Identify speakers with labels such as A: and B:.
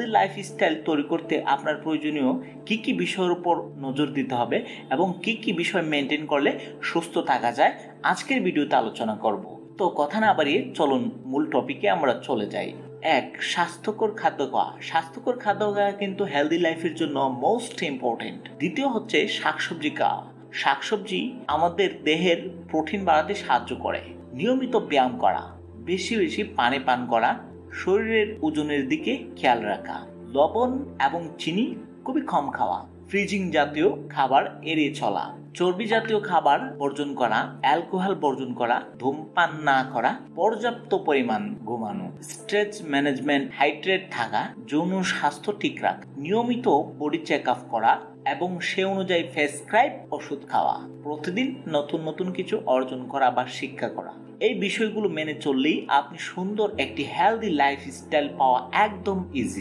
A: Lifestyle তৈরি করতে আপনার প্রয়োজনীয় কি বিষয়ের উপর নজর দিতে হবে এবং কি বিষয় মেনটেন করলে সুস্থ থাকা যায় আজকের ভিডিওতে আলোচনা করব। তো কথা না বাড়িয়ে চলুন মূল টপিকে আমরা চলে যাই। এক, স্বাস্থ্যকর খাদ্য খাওয়া। স্বাস্থ্যকর খাদ্য খাওয়া কিন্তু হেলদি লাইফের জন্য মোস্ট ইম্পর্টেন্ট। দ্বিতীয় হচ্ছে শাকসবজি খাওয়া। শাকসবজি আমাদের দেহের প্রোটিন বাড়াতে সাহায্য করে। নিয়মিত ব্যায়াম করা, বেশি পানি পান করা, শরীরের ওজনের দিকে খেয়াল রাখা, লবণ এবং চিনি খুবই কম খাওয়া, ফ্রিজিং জাতীয় খাবার এড়িয়ে চলা, চর্বি জাতীয় খাবার বর্জন করা, অ্যালকোহল বর্জন করা, ধূমপান না করা, পর্যাপ্ত পরিমাণ ঘুমানো, স্ট্রেস ম্যানেজমেন্ট, হাইড্রেট থাকা, যৌন স্বাস্থ্য ঠিক রাখা, নিয়মিত বডি চেক আপ করা এবং সে অনুযায়ী প্রেসক্রাইব ওষুধ খাওয়া, প্রতিদিন নতুন কিছু অর্জন করা বা শিক্ষা করা। এই বিষয়গুলো মেনে চললেই আপনি সুন্দর একটি হেলদি লাইফস্টাইল পাওয়া একদম ইজি।